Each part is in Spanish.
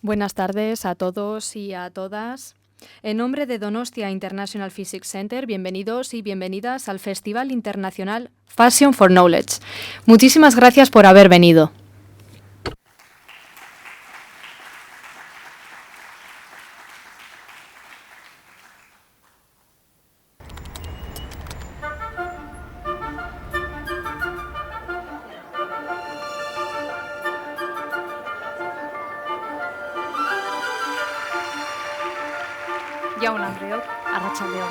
Buenas tardes a todos y a todas. En nombre de Donostia International Physics Center, bienvenidos y bienvenidas al Festival Internacional Passion for Knowledge. Muchísimas gracias por haber venido. Jaun Andreok, arratsaldeon.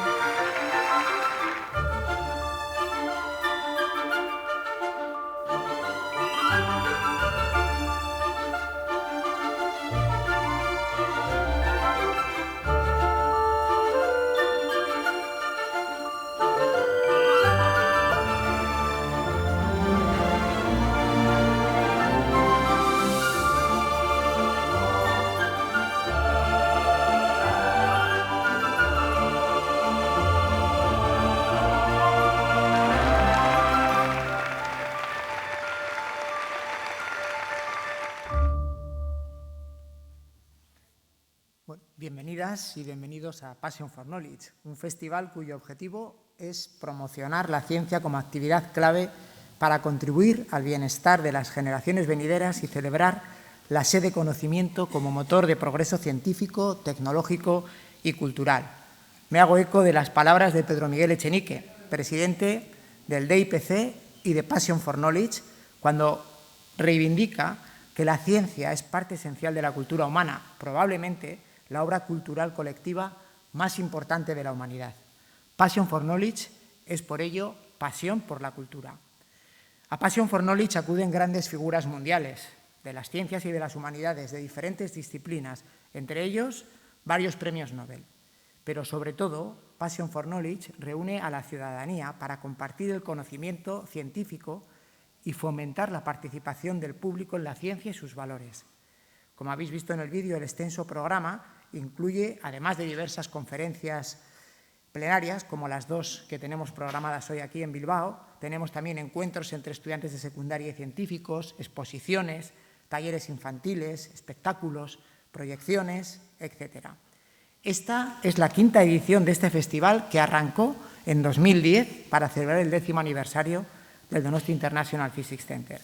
Bienvenidas y bienvenidos a Passion for Knowledge, un festival cuyo objetivo es promocionar la ciencia como actividad clave para contribuir al bienestar de las generaciones venideras y celebrar la sed de conocimiento como motor de progreso científico, tecnológico y cultural. Me hago eco de las palabras de Pedro Miguel Echenique, presidente del DIPC y de Passion for Knowledge, cuando reivindica que la ciencia es parte esencial de la cultura humana, probablemente la obra cultural colectiva más importante de la humanidad. Passion for Knowledge es, por ello, pasión por la cultura. A Passion for Knowledge acuden grandes figuras mundiales de las ciencias y de las humanidades de diferentes disciplinas, entre ellos varios premios Nobel. Pero, sobre todo, Passion for Knowledge reúne a la ciudadanía para compartir el conocimiento científico y fomentar la participación del público en la ciencia y sus valores. Como habéis visto en el vídeo, el extenso programa incluye, además de diversas conferencias plenarias, como las dos que tenemos programadas hoy aquí en Bilbao, tenemos también encuentros entre estudiantes de secundaria y científicos, exposiciones, talleres infantiles, espectáculos, proyecciones, etc. Esta es la quinta edición de este festival que arrancó en 2010 para celebrar el 10º aniversario del Donostia International Physics Center.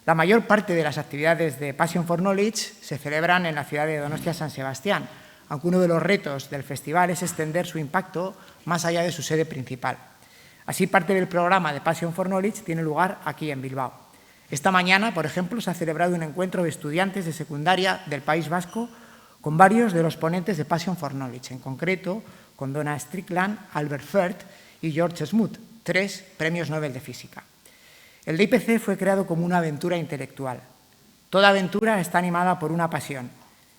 La mayor parte de las actividades de Passion for Knowledge se celebran en la ciudad de Donostia San Sebastián, aunque uno de los retos del festival es extender su impacto más allá de su sede principal. Así, parte del programa de Passion for Knowledge tiene lugar aquí en Bilbao. Esta mañana, por ejemplo, se ha celebrado un encuentro de estudiantes de secundaria del País Vasco con varios de los ponentes de Passion for Knowledge, en concreto con Donna Strickland, Albert Firth y George Smoot, 3 premios Nobel de Física. El DIPC fue creado como una aventura intelectual. Toda aventura está animada por una pasión,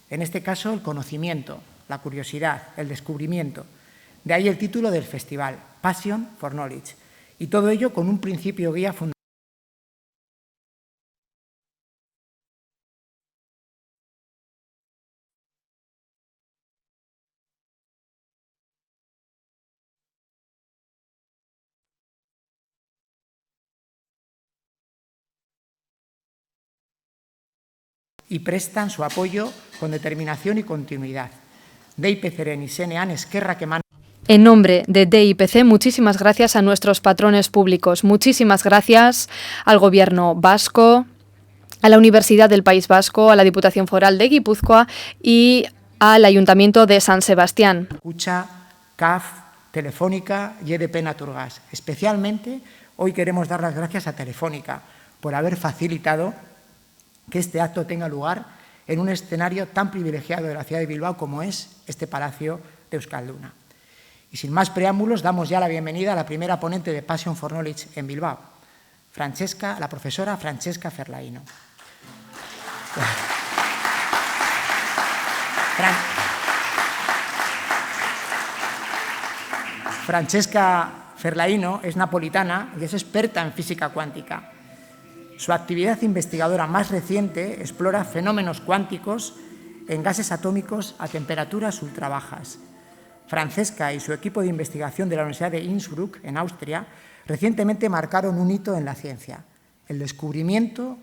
en este caso el conocimiento, la curiosidad, el descubrimiento. De ahí el título del festival, Passion for Knowledge, y todo ello con un principio guía fundamental. Y prestan su apoyo con determinación y continuidad. DIPCren y Senean Esquerra que man. En nombre de DIPC, muchísimas gracias a nuestros patrones públicos, muchísimas gracias al Gobierno vasco, a la Universidad del País Vasco, a la Diputación Foral de Guipúzcoa y al Ayuntamiento de San Sebastián. Escucha, CAF, Telefónica y EDP Naturgas. Especialmente hoy queremos dar las gracias a Telefónica por haber facilitado que este acto tenga lugar en un escenario tan privilegiado de la ciudad de Bilbao como es este Palacio de Euskalduna. Y sin más preámbulos, damos ya la bienvenida a la primera ponente de Passion for Knowledge en Bilbao, la profesora Francesca Ferlaino. Francesca Ferlaino es napolitana y es experta en física cuántica. Su actividad investigadora más reciente explora fenómenos cuánticos en gases atómicos a temperaturas ultrabajas. Francesca y su equipo de investigación de la Universidad de Innsbruck, en Austria, recientemente marcaron un hito en la ciencia, el descubrimiento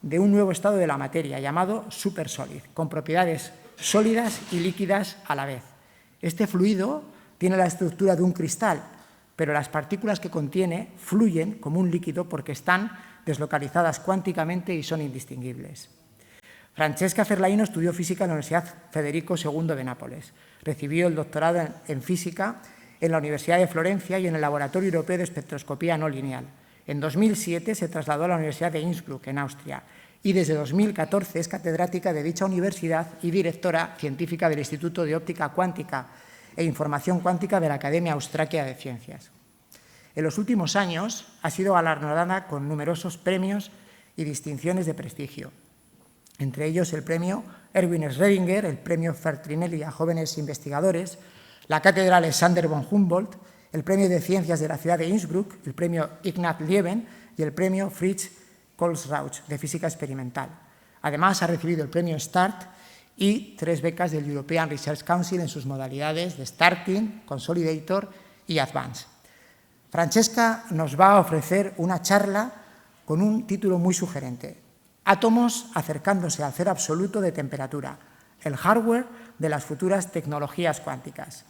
de un nuevo estado de la materia llamado supersólid, con propiedades sólidas y líquidas a la vez. Este fluido tiene la estructura de un cristal, pero las partículas que contiene fluyen como un líquido porque están deslocalizadas cuánticamente y son indistinguibles. Francesca Ferlaino estudió física en la Universidad Federico II de Nápoles. Recibió el doctorado en física en la Universidad de Florencia y en el Laboratorio Europeo de Espectroscopía No Lineal. En 2007 se trasladó a la Universidad de Innsbruck, en Austria, y desde 2014 es catedrática de dicha universidad y directora científica del Instituto de Óptica Cuántica e Información Cuántica de la Academia Austriaca de Ciencias. En los últimos años ha sido galardonada con numerosos premios y distinciones de prestigio, entre ellos el premio Erwin Schrödinger, el premio Feltrinelli a jóvenes investigadores, la cátedra Alexander von Humboldt, el premio de Ciencias de la ciudad de Innsbruck, el premio Ignaz Lieben y el premio Fritz Kohlrausch de Física Experimental. Además, ha recibido el premio START y 3 becas del European Research Council en sus modalidades de Starting, Consolidator y Advance. Francesca nos va a ofrecer una charla con un título muy sugerente: Átomos acercándose al cero absoluto de temperatura, el hardware de las futuras tecnologías cuánticas.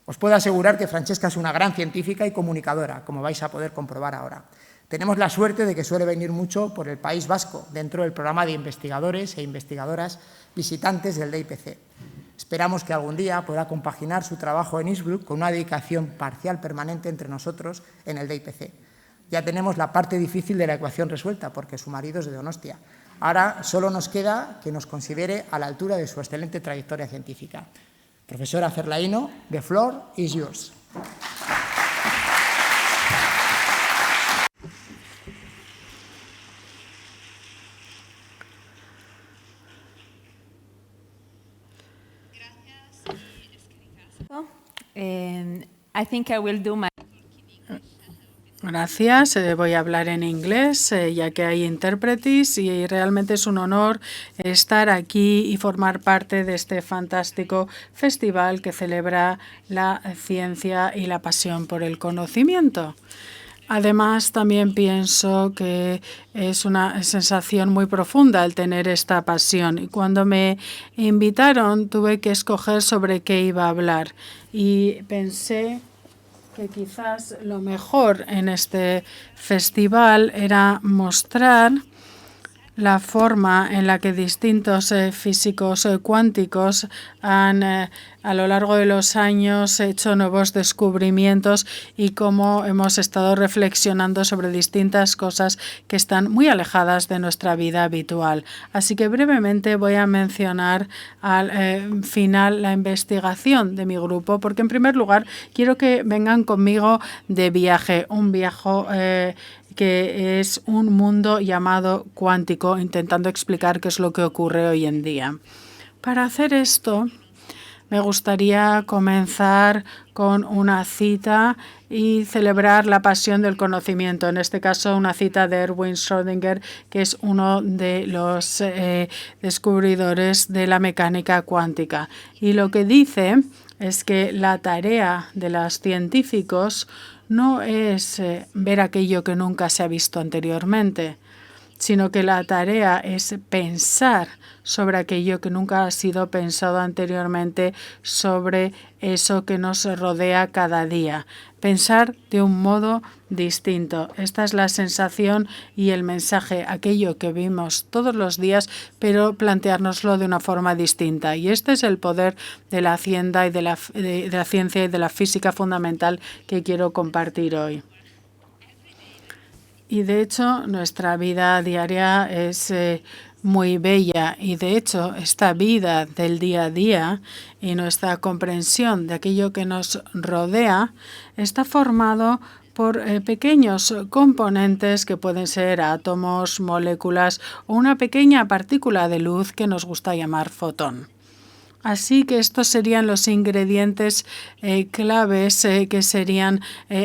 Os puedo asegurar que Francesca es una gran científica y comunicadora, como vais a poder comprobar ahora. Tenemos la suerte de que suele venir mucho por el País Vasco, dentro del programa de investigadores e investigadoras visitantes del DIPC. Esperamos que algún día pueda compaginar su trabajo en Innsbruck con una dedicación parcial permanente entre nosotros en el DIPC. Ya tenemos la parte difícil de la ecuación resuelta, porque su marido es de Donostia. Ahora solo nos queda que nos considere a la altura de su excelente trayectoria científica. Profesora Ferlaino, the floor is yours. I think I will do my... Gracias. Voy a hablar en inglés, ya que hay intérpretes, y realmente es un honor estar aquí y formar parte de este fantástico festival que celebra la ciencia y la pasión por el conocimiento. Además, también pienso que es una sensación muy profunda el tener esta pasión. Y cuando me invitaron, tuve que escoger sobre qué iba a hablar. Y pensé que quizás lo mejor en este festival era mostrar la forma en la que distintos físicos cuánticos han a lo largo de los años hecho nuevos descubrimientos y cómo hemos estado reflexionando sobre distintas cosas que están muy alejadas de nuestra vida habitual. Así que brevemente voy a mencionar al final la investigación de mi grupo, porque en primer lugar quiero que vengan conmigo de viaje, un viaje que es un mundo llamado cuántico, intentando explicar qué es lo que ocurre hoy en día. Para hacer esto, me gustaría comenzar con una cita y celebrar la pasión del conocimiento. En este caso, una cita de Erwin Schrödinger, que es uno de los descubridores de la mecánica cuántica. Y lo que dice es que la tarea de los científicos no es ver aquello que nunca se ha visto anteriormente, sino que la tarea es pensar sobre aquello que nunca ha sido pensado anteriormente, sobre eso que nos rodea cada día. Pensar de un modo distinto. Esta es la sensación y el mensaje, aquello que vimos todos los días, pero planteárnoslo de una forma distinta. Y este es el poder de la ciencia y de la ciencia y de la física fundamental que quiero compartir hoy. Y de hecho, nuestra vida diaria es muy bella, y de hecho esta vida del día a día y nuestra comprensión de aquello que nos rodea está formado por pequeños componentes que pueden ser átomos, moléculas o una pequeña partícula de luz que nos gusta llamar fotón. Así que estos serían los ingredientes claves que serían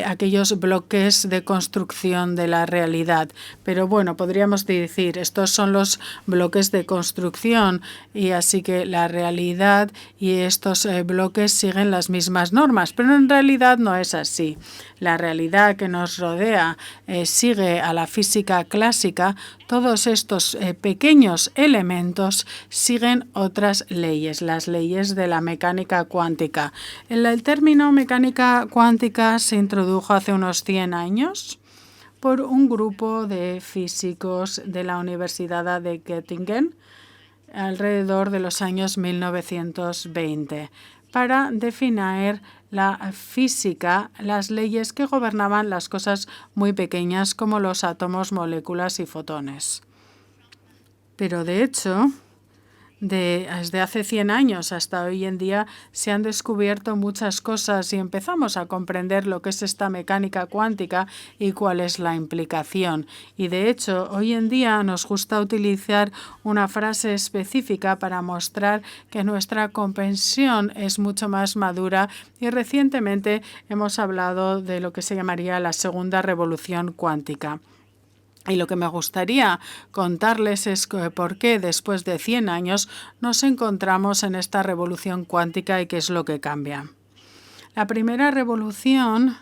aquellos bloques de construcción de la realidad. Pero bueno, podríamos decir, estos son los bloques de construcción, y así que la realidad y estos bloques siguen las mismas normas, pero en realidad no es así. la realidad que nos rodea sigue a la física clásica, todos estos pequeños elementos siguen otras leyes, las leyes de la mecánica cuántica. El término mecánica cuántica se introdujo hace unos 100 años por un grupo de físicos de la Universidad de Göttingen alrededor de los años 1920 para definir la física, las leyes que gobernaban las cosas muy pequeñas como los átomos, moléculas y fotones. Pero de hecho, desde hace 100 años hasta hoy en día se han descubierto muchas cosas y empezamos a comprender lo que es esta mecánica cuántica y cuál es la implicación. Y de hecho, hoy en día nos gusta utilizar una frase específica para mostrar que nuestra comprensión es mucho más madura y recientemente hemos hablado de lo que se llamaría la segunda revolución cuántica. Y lo que me gustaría contarles es por qué después de 100 años nos encontramos en esta revolución cuántica y qué es lo que cambia. La primera revolución,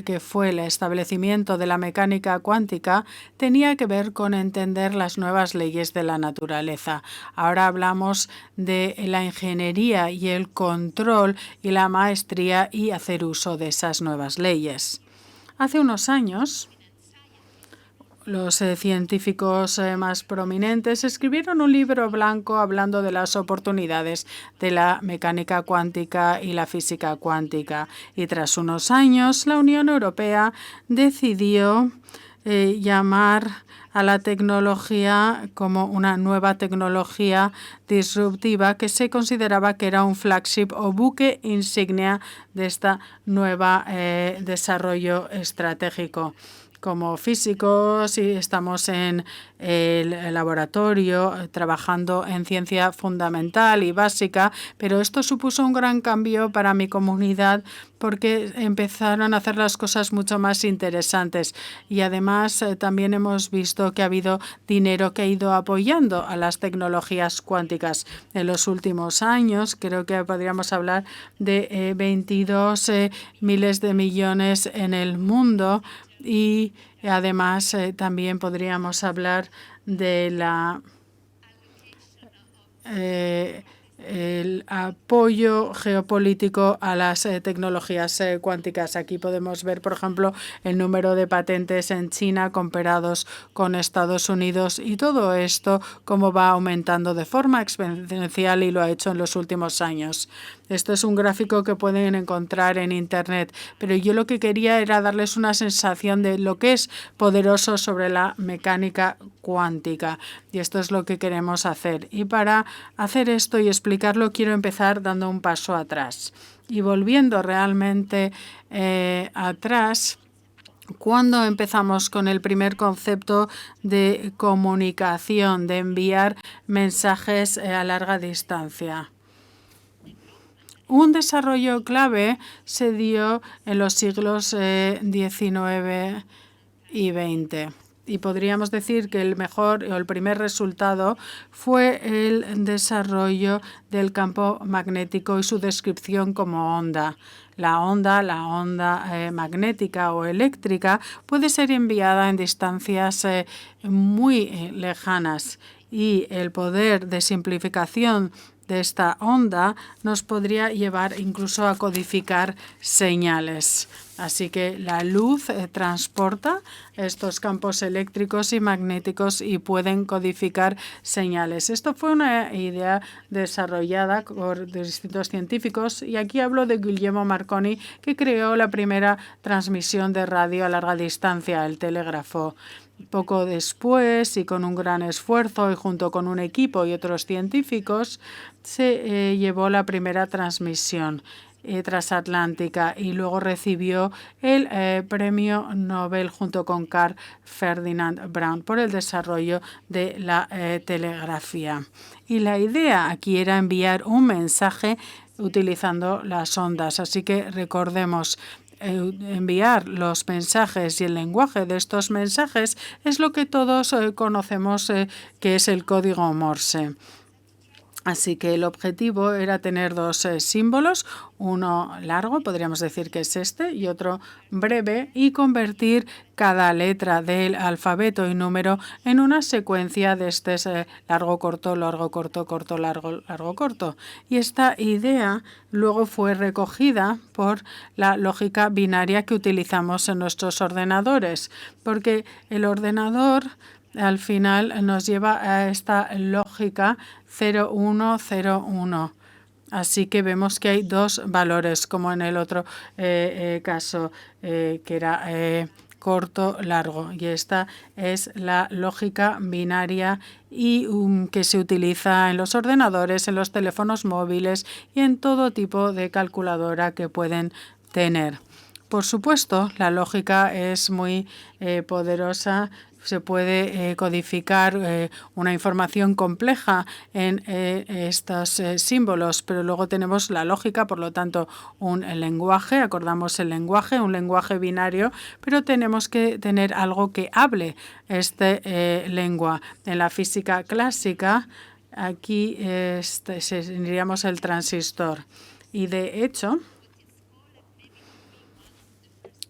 que fue el establecimiento de la mecánica cuántica, tenía que ver con entender las nuevas leyes de la naturaleza. Ahora hablamos de la ingeniería y el control y la maestría y hacer uso de esas nuevas leyes. Hace unos años, los científicos más prominentes escribieron un libro blanco hablando de las oportunidades de la mecánica cuántica y la física cuántica. Y tras unos años, la Unión Europea decidió llamar a la tecnología como una nueva tecnología disruptiva que se consideraba que era un flagship o buque insignia de esta nueva desarrollo estratégico. Como físicos y estamos en el laboratorio trabajando en ciencia fundamental y básica, pero esto supuso un gran cambio para mi comunidad porque empezaron a hacer las cosas mucho más interesantes y además también hemos visto que ha habido dinero que ha ido apoyando a las tecnologías cuánticas. En los últimos años creo que podríamos hablar de 22 miles de millones en el mundo. Y además también podríamos hablar de el apoyo geopolítico a las tecnologías cuánticas. Aquí podemos ver, por ejemplo, el número de patentes en China comparados con Estados Unidos y todo esto cómo va aumentando de forma exponencial y lo ha hecho en los últimos años. Esto es un gráfico que pueden encontrar en Internet, pero yo lo que quería era darles una sensación de lo que es poderoso sobre la mecánica cuántica. Y esto es lo que queremos hacer. Y para hacer esto y explicarlo, quiero empezar dando un paso atrás. Y volviendo realmente atrás, cuando empezamos con el primer concepto de comunicación, de enviar mensajes a larga distancia. Un desarrollo clave se dio en los siglos XIX y XX. Y podríamos decir que el mejor o el primer resultado fue el desarrollo del campo magnético y su descripción como onda. La onda magnética o eléctrica puede ser enviada en distancias muy lejanas y el poder de simplificación de esta onda nos podría llevar incluso a codificar señales. Así que la luz transporta estos campos eléctricos y magnéticos y pueden codificar señales. Esto fue una idea desarrollada por distintos científicos y aquí hablo de Guglielmo Marconi, que creó la primera transmisión de radio a larga distancia, el telégrafo. Poco después y con un gran esfuerzo y junto con un equipo y otros científicos se llevó la primera transmisión transatlántica y luego recibió el premio Nobel junto con Carl Ferdinand Braun por el desarrollo de la telegrafía. Y la idea aquí era enviar un mensaje utilizando las ondas. Así que recordemos, enviar los mensajes y el lenguaje de estos mensajes es lo que todos conocemos que es el código Morse. Así que el objetivo era tener dos símbolos, uno largo, podríamos decir que es este, y otro breve, y convertir cada letra del alfabeto y número en una secuencia de este largo, corto, largo, corto, corto, largo, largo, corto. Y esta idea luego fue recogida por la lógica binaria que utilizamos en nuestros ordenadores, porque el ordenador al final nos lleva a esta lógica 0, 1, 0, 1. Así que vemos que hay dos valores, como en el otro caso, que era corto, largo. Y esta es la lógica binaria y que se utiliza en los ordenadores, en los teléfonos móviles y en todo tipo de calculadora que pueden tener. Por supuesto, la lógica es muy poderosa. Se puede codificar una información compleja en estos símbolos, pero luego tenemos la lógica, por lo tanto, un lenguaje, acordamos el lenguaje, un lenguaje binario, pero tenemos que tener algo que hable este lengua. En la física clásica, aquí diríamos el transistor. Y de hecho,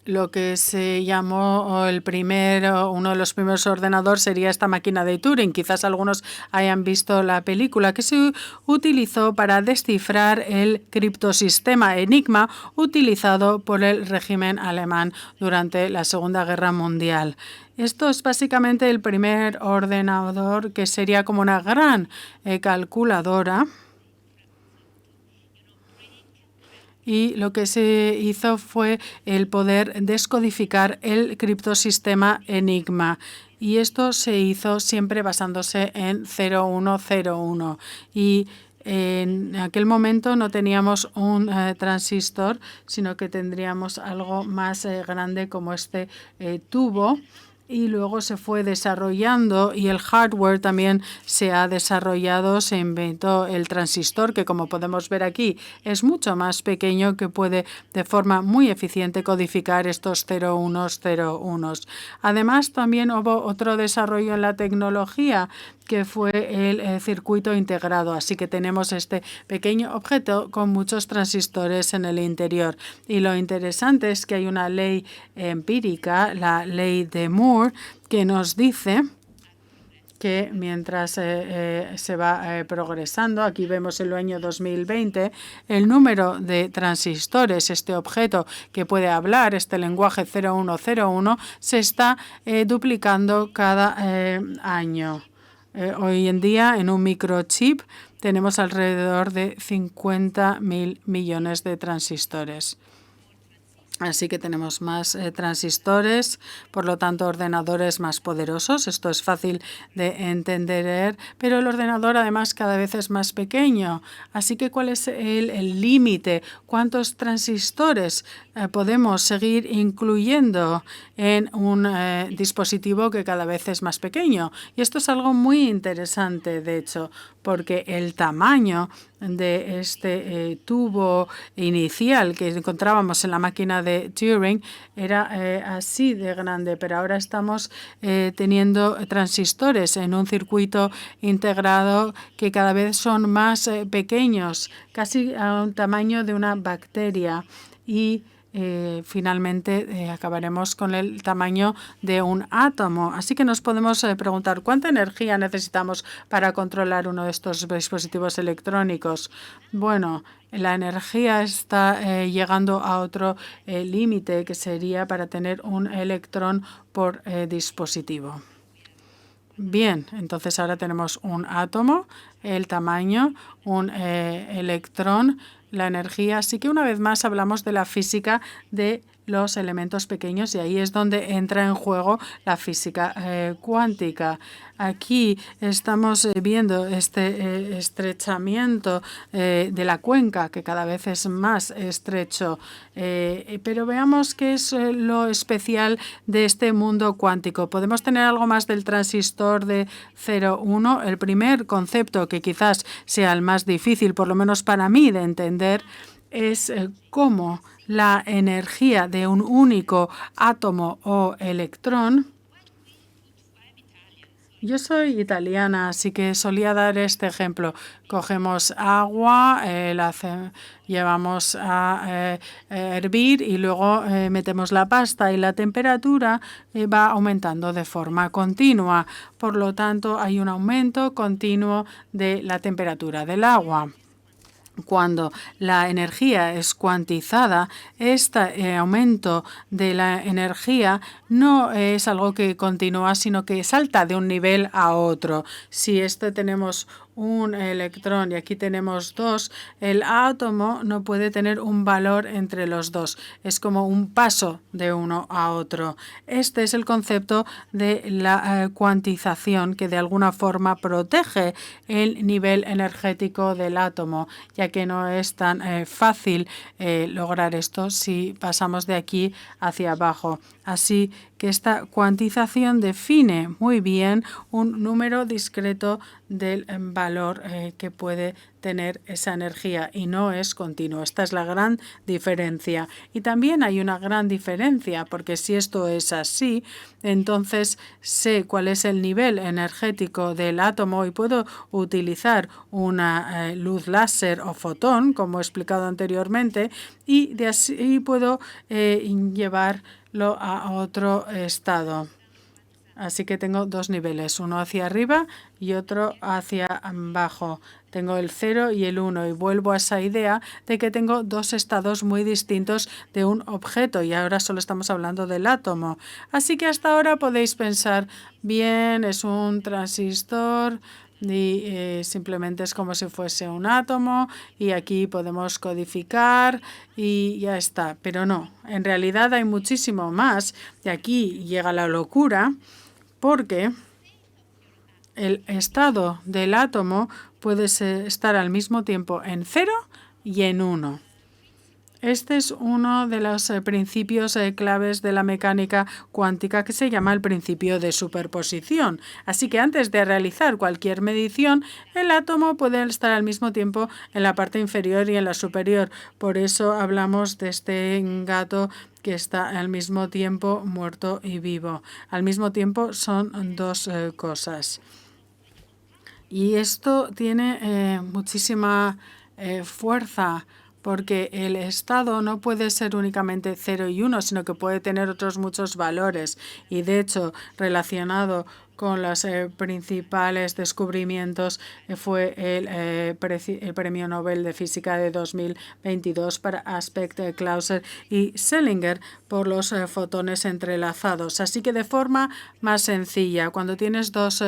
lo que se llamó uno de los primeros ordenadores sería esta máquina de Turing. Quizás algunos hayan visto la película, que se utilizó para descifrar el criptosistema Enigma utilizado por el régimen alemán durante la Segunda Guerra Mundial. Esto es básicamente el primer ordenador que sería como una gran calculadora. Y lo que se hizo fue el poder descodificar el criptosistema Enigma. Y esto se hizo siempre basándose en 0101. Y en aquel momento no teníamos un transistor, sino que tendríamos algo más grande como este tubo. Y luego se fue desarrollando y el hardware también se ha desarrollado. Se inventó el transistor, que como podemos ver aquí es mucho más pequeño, que puede de forma muy eficiente codificar estos 0101. Además, también hubo otro desarrollo en la tecnología, que fue el circuito integrado. Así que tenemos este pequeño objeto con muchos transistores en el interior. Y lo interesante es que hay una ley empírica, la ley de Moore, que nos dice que mientras se va progresando, aquí vemos el año 2020, el número de transistores, este objeto que puede hablar, este lenguaje 0101, se está duplicando cada año. Hoy en día, en un microchip, tenemos alrededor de 50.000 millones de transistores. Así que tenemos más transistores, por lo tanto ordenadores más poderosos. Esto es fácil de entender, pero el ordenador además cada vez es más pequeño. Así que ¿cuál es el límite? ¿Cuántos transistores podemos seguir incluyendo en un dispositivo que cada vez es más pequeño? Y esto es algo muy interesante, de hecho, porque el tamaño de este tubo inicial que encontrábamos en la máquina de Turing era así de grande, pero ahora estamos teniendo transistores en un circuito integrado que cada vez son más pequeños, casi a un tamaño de una bacteria, y finalmente acabaremos con el tamaño de un átomo. Así que nos podemos preguntar cuánta energía necesitamos para controlar uno de estos dispositivos electrónicos. Bueno, la energía está llegando a otro límite, que sería para tener un electrón por dispositivo. Bien, entonces ahora tenemos un átomo, el tamaño, un electrón, la energía. Así que una vez más hablamos de la física de los elementos pequeños, y ahí es donde entra en juego la física cuántica. Aquí estamos viendo este estrechamiento de la cuenca, que cada vez es más estrecho. Pero veamos qué es lo especial de este mundo cuántico. Podemos tener algo más del transistor de 0,1. El primer concepto, que quizás sea el más difícil, por lo menos para mí, de entender, es cómo la energía de un único átomo o electrón Yo soy italiana, así que solía dar este ejemplo. Cogemos agua, llevamos a hervir y luego metemos la pasta y la temperatura va aumentando de forma continua. Por lo tanto, hay un aumento continuo de la temperatura del agua. Cuando la energía es cuantizada, este aumento de la energía no es algo que continúa, sino que salta de un nivel a otro. Si tenemos un electrón y aquí tenemos dos, el átomo no puede tener un valor entre los dos. Es como un paso de uno a otro. Este es el concepto de la cuantización que de alguna forma protege el nivel energético del átomo, ya que no es tan fácil lograr esto si pasamos de aquí hacia abajo. Así que esta cuantización define muy bien un número discreto del valor que puede tener esa energía y no es continuo. Esta es la gran diferencia. Y también hay una gran diferencia porque si esto es así, entonces sé cuál es el nivel energético del átomo y puedo utilizar una luz láser o fotón, como he explicado anteriormente, y de así puedo llevarlo a otro estado. Así que tengo dos niveles, uno hacia arriba y otro hacia abajo. Tengo el 0 y el 1 y vuelvo a esa idea de que tengo dos estados muy distintos de un objeto y ahora solo estamos hablando del átomo. Así que hasta ahora podéis pensar, bien, es un transistor y simplemente es como si fuese un átomo y aquí podemos codificar y ya está. Pero no, en realidad hay muchísimo más y aquí llega la locura. Porque el estado del átomo puede estar al mismo tiempo en 0 y en 1. Este es uno de los principios claves de la mecánica cuántica que se llama el principio de superposición. Así que antes de realizar cualquier medición, el átomo puede estar al mismo tiempo en la parte inferior y en la superior. Por eso hablamos de este gato que está al mismo tiempo muerto y vivo. Al mismo tiempo son dos cosas. Y esto tiene muchísima fuerza porque el estado no puede ser únicamente 0 y 1, sino que puede tener otros muchos valores. Y de hecho, relacionado con los principales descubrimientos fue el Premio Nobel de Física de 2022 para Aspect, Clauser y Selinger por los fotones entrelazados. Así que de forma más sencilla, cuando tienes dos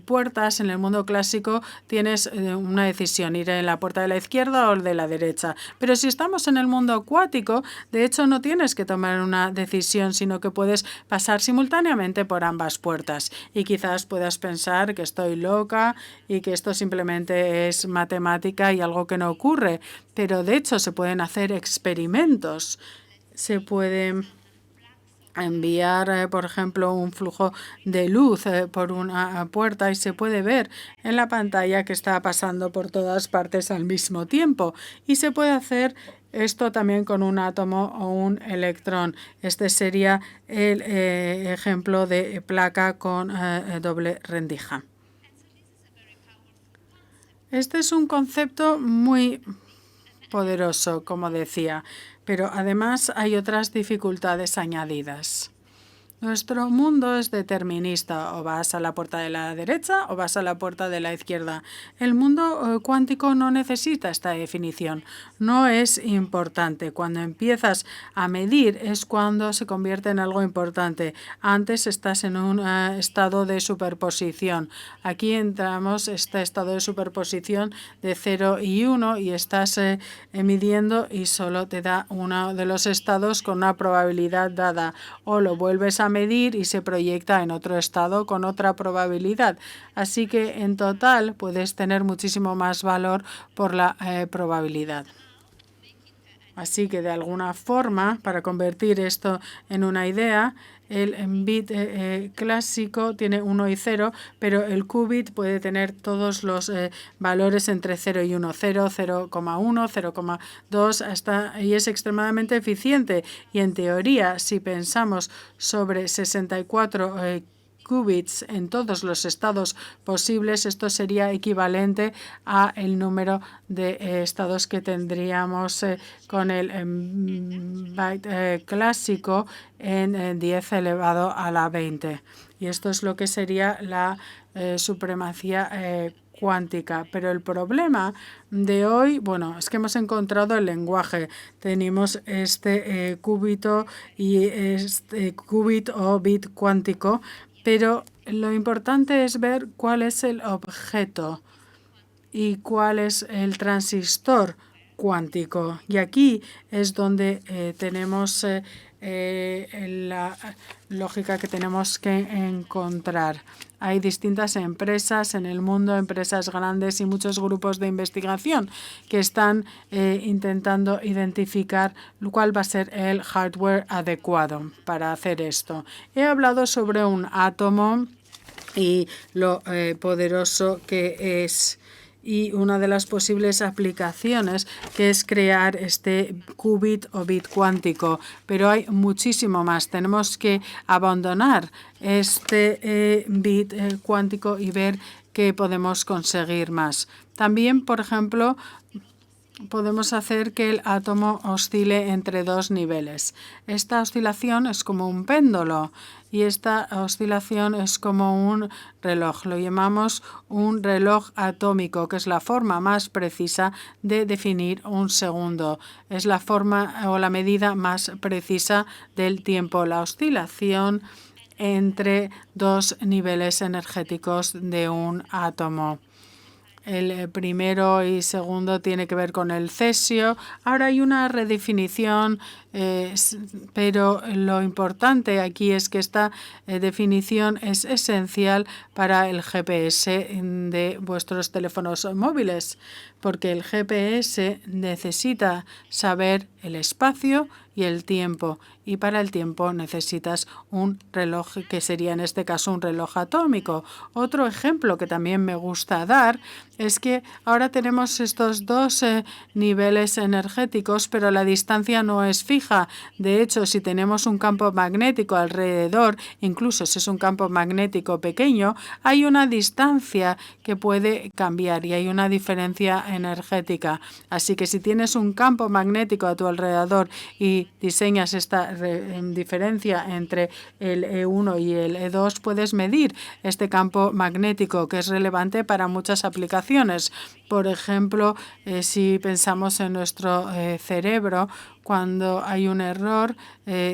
puertas en el mundo clásico, tienes una decisión, ir en la puerta de la izquierda o de la derecha. Pero si estamos en el mundo cuántico, de hecho no tienes que tomar una decisión, sino que puedes pasar simultáneamente por ambas puertas. Y quizás puedas pensar que estoy loca y que esto simplemente es matemática y algo que no ocurre. Pero de hecho se pueden hacer experimentos. Se puede enviar, por ejemplo, un flujo de luz por una puerta y se puede ver en la pantalla que está pasando por todas partes al mismo tiempo. Y se puede hacer esto también con un átomo o un electrón. Este sería el ejemplo de placa con doble rendija. Este es un concepto muy poderoso, como decía, pero además hay otras dificultades añadidas. Nuestro mundo es determinista, o vas a la puerta de la derecha o vas a la puerta de la izquierda. El mundo cuántico no necesita esta definición, no es importante. Cuando empiezas a medir es cuando se convierte en algo importante. Antes estás en un estado de superposición. Aquí entramos este estado de superposición de 0 y 1 y estás midiendo y solo te da uno de los estados con una probabilidad dada, o lo vuelves a medir y se proyecta en otro estado con otra probabilidad. Así que en total puedes tener muchísimo más valor por la probabilidad. Así que de alguna forma, para convertir esto en una idea, el bit clásico tiene 1 y 0, pero el qubit puede tener todos los valores entre 0 y 1, 0, 0,1, 0,2, hasta y es extremadamente eficiente. Y en teoría, si pensamos sobre 64 qubits en todos los estados posibles, esto sería equivalente a el número de estados que tendríamos con el byte clásico en 10 elevado a la 20. Y esto es lo que sería la supremacía cuántica. Pero el problema de hoy, bueno, es que hemos encontrado el lenguaje. Tenemos este qubito y este qubit o bit cuántico, pero lo importante es ver cuál es el objeto y cuál es el transistor cuántico. Y aquí es donde tenemos la lógica que tenemos que encontrar. Hay distintas empresas en el mundo, empresas grandes y muchos grupos de investigación que están intentando identificar cuál va a ser el hardware adecuado para hacer esto. He hablado sobre un átomo y lo poderoso que es. Y una de las posibles aplicaciones que es crear este qubit o bit cuántico. Pero hay muchísimo más. Tenemos que abandonar este bit cuántico y ver qué podemos conseguir más. También, por ejemplo, podemos hacer que el átomo oscile entre dos niveles. Esta oscilación es como un péndulo y esta oscilación es como un reloj. Lo llamamos un reloj atómico, que es la forma más precisa de definir un segundo. Es la forma o la medida más precisa del tiempo, la oscilación entre dos niveles energéticos de un átomo. El primero y segundo tiene que ver con el cesio. Ahora hay una redefinición, pero lo importante aquí es que esta definición es esencial para el GPS de vuestros teléfonos móviles, porque el GPS necesita saber el espacio y el tiempo, y para el tiempo necesitas un reloj que sería en este caso un reloj atómico. Otro ejemplo que también me gusta dar es que ahora tenemos estos dos niveles energéticos, pero la distancia no es fija. De hecho, si tenemos un campo magnético alrededor, incluso si es un campo magnético pequeño, hay una distancia que puede cambiar y hay una diferencia energética. Así que si tienes un campo magnético a tu alrededor y diseñas esta diferencia entre el E1 y el E2, puedes medir este campo magnético, que es relevante para muchas aplicaciones. Por ejemplo, si pensamos en nuestro cerebro, cuando hay un error,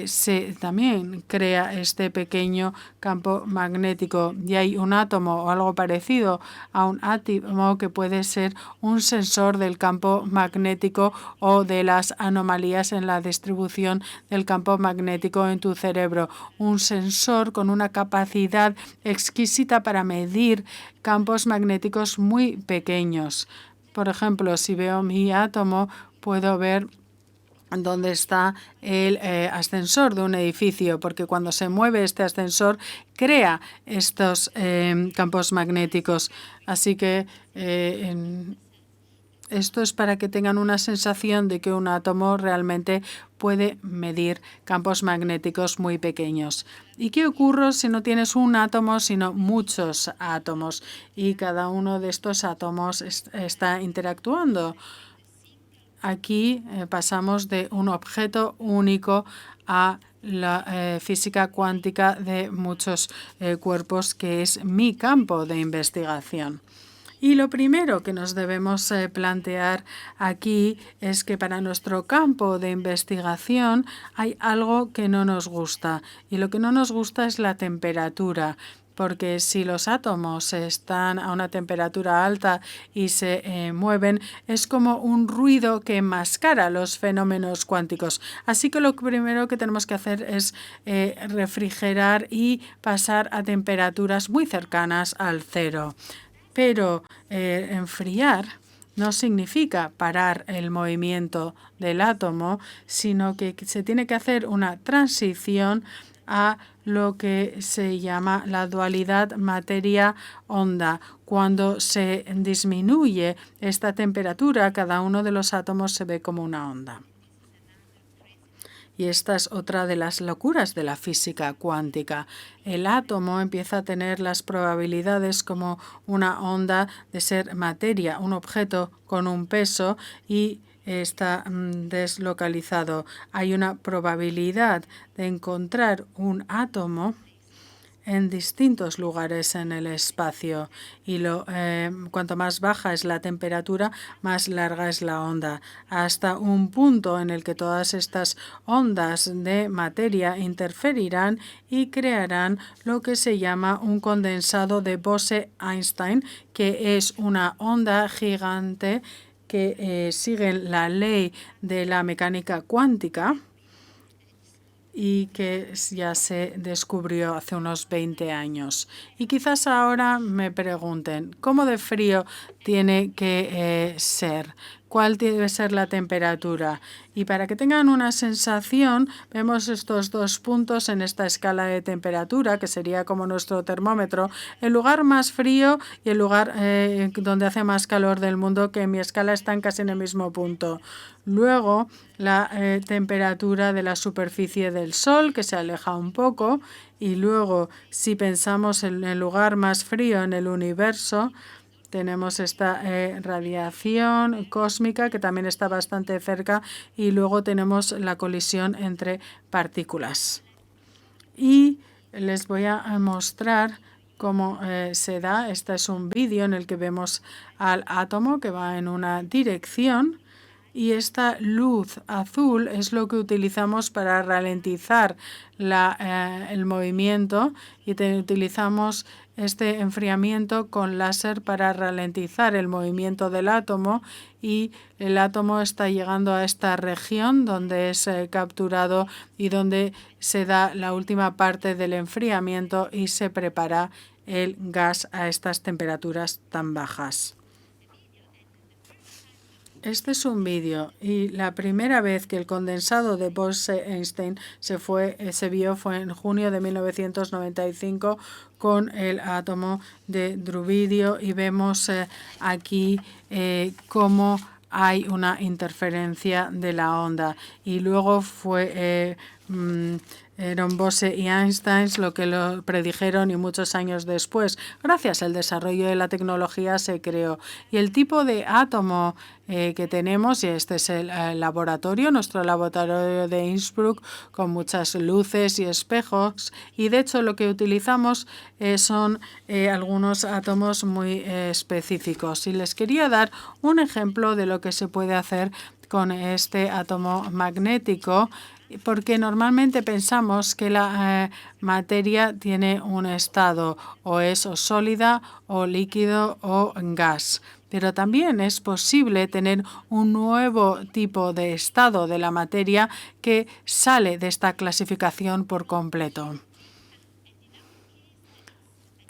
se también crea este pequeño campo magnético y hay un átomo o algo parecido a un átomo que puede ser un sensor del campo magnético o de las anomalías en la distribución del campo magnético en tu cerebro. Un sensor con una capacidad exquisita para medir campos magnéticos muy pequeños. Por ejemplo, si veo mi átomo, puedo ver dónde está el ascensor de un edificio, porque cuando se mueve este ascensor crea estos campos magnéticos. Así que esto es para que tengan una sensación de que un átomo realmente puede medir campos magnéticos muy pequeños. ¿Y qué ocurre si no tienes un átomo, sino muchos átomos? Y cada uno de estos átomos está interactuando. Aquí pasamos de un objeto único a la física cuántica de muchos cuerpos, que es mi campo de investigación. Y lo primero que nos debemos plantear aquí es que para nuestro campo de investigación hay algo que no nos gusta. Y lo que no nos gusta es la temperatura. Porque si los átomos están a una temperatura alta y se mueven, es como un ruido que enmascara los fenómenos cuánticos. Así que lo primero que tenemos que hacer es refrigerar y pasar a temperaturas muy cercanas al cero. Pero enfriar no significa parar el movimiento del átomo, sino que se tiene que hacer una transición a lo que se llama la dualidad materia-onda. Cuando se disminuye esta temperatura, cada uno de los átomos se ve como una onda. Y esta es otra de las locuras de la física cuántica. El átomo empieza a tener las probabilidades como una onda de ser materia, un objeto con un peso, y está deslocalizado. Hay una probabilidad de encontrar un átomo en distintos lugares en el espacio, y cuanto más baja es la temperatura, más larga es la onda, hasta un punto en el que todas estas ondas de materia interferirán y crearán lo que se llama un condensado de Bose-Einstein, que es una onda gigante que sigue la ley de la mecánica cuántica y que ya se descubrió hace unos 20 años. Y quizás ahora me pregunten, ¿cómo de frío tiene que ser? ¿Cuál debe ser la temperatura? Y para que tengan una sensación, vemos estos dos puntos en esta escala de temperatura, que sería como nuestro termómetro, el lugar más frío y el lugar donde hace más calor del mundo, que en mi escala están casi en el mismo punto. Luego, la temperatura de la superficie del Sol, que se aleja un poco, y luego, si pensamos en el lugar más frío en el universo, tenemos esta radiación cósmica, que también está bastante cerca, y luego tenemos la colisión entre partículas. Y les voy a mostrar cómo se da. Este es un vídeo en el que vemos al átomo que va en una dirección, y esta luz azul es lo que utilizamos para ralentizar el movimiento, y utilizamos este enfriamiento con láser para ralentizar el movimiento del átomo, y el átomo está llegando a esta región donde es capturado y donde se da la última parte del enfriamiento y se prepara el gas a estas temperaturas tan bajas. Este es un vídeo, y la primera vez que el condensado de Bose-Einstein se vio fue en junio de 1995 con el átomo de druidio, y vemos aquí cómo hay una interferencia de la onda, y luego eran Bose y Einstein lo que lo predijeron, y muchos años después, gracias al desarrollo de la tecnología, se creó. Y el tipo de átomo que tenemos, y este es el laboratorio, nuestro laboratorio de Innsbruck, con muchas luces y espejos, y de hecho lo que utilizamos son algunos átomos muy específicos. Y les quería dar un ejemplo de lo que se puede hacer con este átomo magnético, porque normalmente pensamos que la materia tiene un estado, o es sólida, o líquido, o gas. Pero también es posible tener un nuevo tipo de estado de la materia que sale de esta clasificación por completo.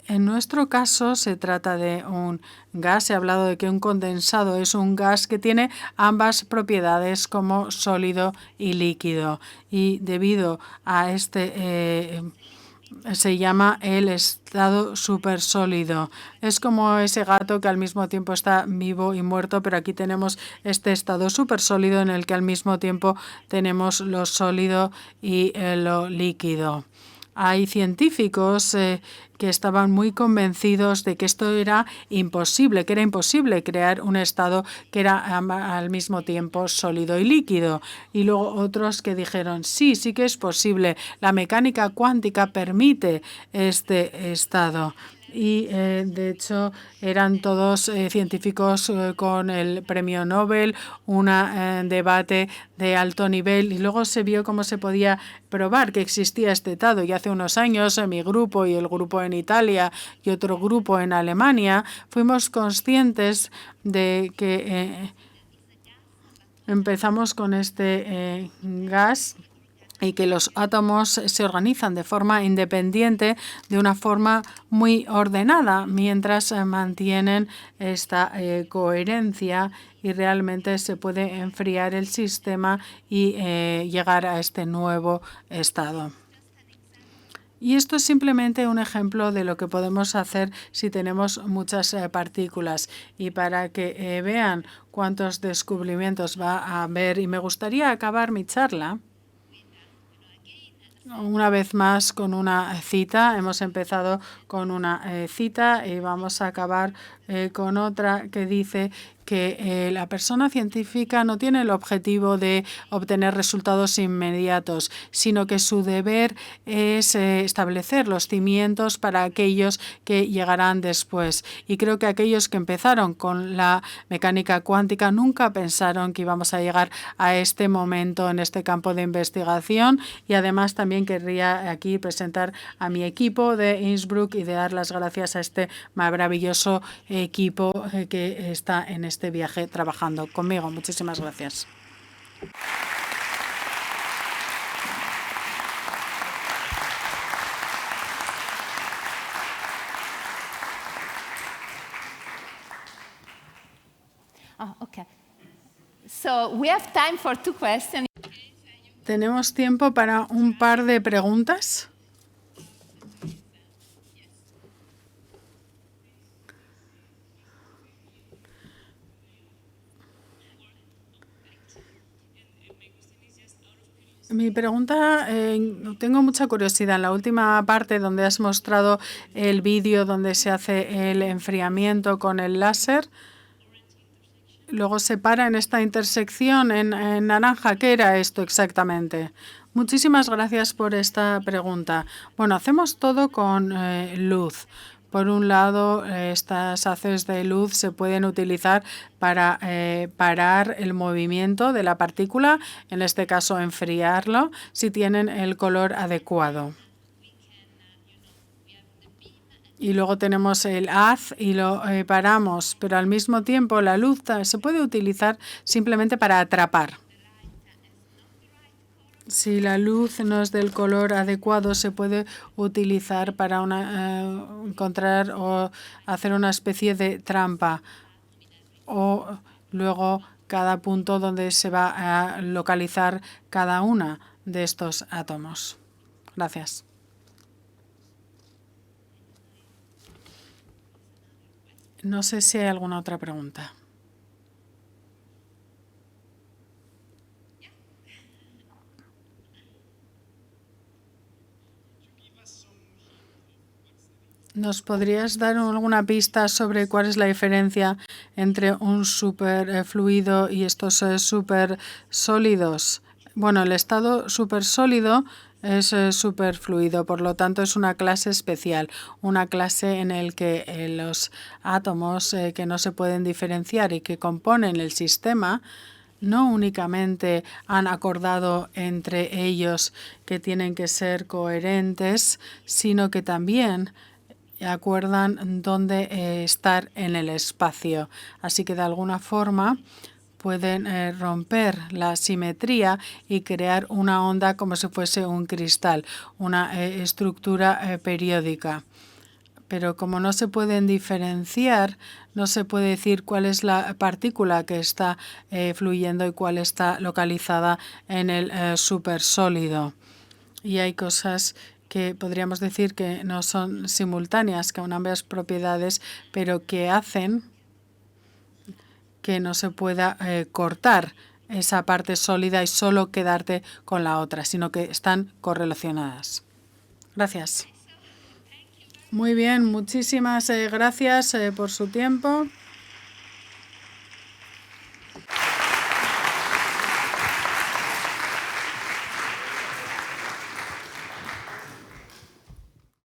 En nuestro caso se trata de un gas. He hablado de que un condensado es un gas que tiene ambas propiedades como sólido y líquido. Y debido a se llama el estado supersólido. Es como ese gato que al mismo tiempo está vivo y muerto, pero aquí tenemos este estado supersólido en el que al mismo tiempo tenemos lo sólido y lo líquido. Hay científicos que estaban muy convencidos de que esto era imposible, que era imposible crear un estado que era al mismo tiempo sólido y líquido. Y luego otros que dijeron, sí que es posible, la mecánica cuántica permite este estado. Y de hecho eran todos científicos con el premio Nobel, un debate de alto nivel, y luego se vio cómo se podía probar que existía este estado. Y hace unos años mi grupo y el grupo en Italia y otro grupo en Alemania fuimos conscientes de que empezamos con este gas, y que los átomos se organizan de forma independiente, de una forma muy ordenada, mientras mantienen esta coherencia, y realmente se puede enfriar el sistema y llegar a este nuevo estado. Y esto es simplemente un ejemplo de lo que podemos hacer si tenemos muchas partículas. Y para que vean cuántos descubrimientos va a haber, y me gustaría acabar mi charla una vez más con una cita. Hemos empezado con una cita y vamos a acabar con otra que dice que la persona científica no tiene el objetivo de obtener resultados inmediatos, sino que su deber es establecer los cimientos para aquellos que llegarán después. Y creo que aquellos que empezaron con la mecánica cuántica nunca pensaron que íbamos a llegar a este momento en este campo de investigación. Y además también querría aquí presentar a mi equipo de Innsbruck y de dar las gracias a este maravilloso equipo que está en este viaje trabajando conmigo. Muchísimas gracias. Oh, okay. So we have time for 2 questions. Tenemos tiempo para un par de preguntas. Mi pregunta, tengo mucha curiosidad. En la última parte donde has mostrado el vídeo donde se hace el enfriamiento con el láser, luego se para en esta intersección en naranja. ¿Qué era esto exactamente? Muchísimas gracias por esta pregunta. Bueno, hacemos todo con luz. Por un lado, estas haces de luz se pueden utilizar para parar el movimiento de la partícula, en este caso enfriarlo, si tienen el color adecuado. Y luego tenemos el haz y lo paramos, pero al mismo tiempo la luz se puede utilizar simplemente para atrapar. Si la luz no es del color adecuado, se puede utilizar para encontrar o hacer una especie de trampa. O luego cada punto donde se va a localizar cada una de estos átomos. Gracias. No sé si hay alguna otra pregunta. ¿Nos podrías dar alguna pista sobre cuál es la diferencia entre un superfluido y estos supersólidos? Bueno, el estado supersólido es superfluido, por lo tanto es una clase especial, una clase en la que los átomos que no se pueden diferenciar y que componen el sistema no únicamente han acordado entre ellos que tienen que ser coherentes, sino que también acuerdan dónde estar en el espacio. Así que de alguna forma pueden romper la simetría y crear una onda como si fuese un cristal, una estructura periódica. Pero como no se pueden diferenciar, no se puede decir cuál es la partícula que está fluyendo y cuál está localizada en el supersólido. Y hay cosas que podríamos decir que no son simultáneas, que aún ambas propiedades, pero que hacen que no se pueda cortar esa parte sólida y solo quedarte con la otra, sino que están correlacionadas. Gracias. Muy bien, muchísimas gracias por su tiempo.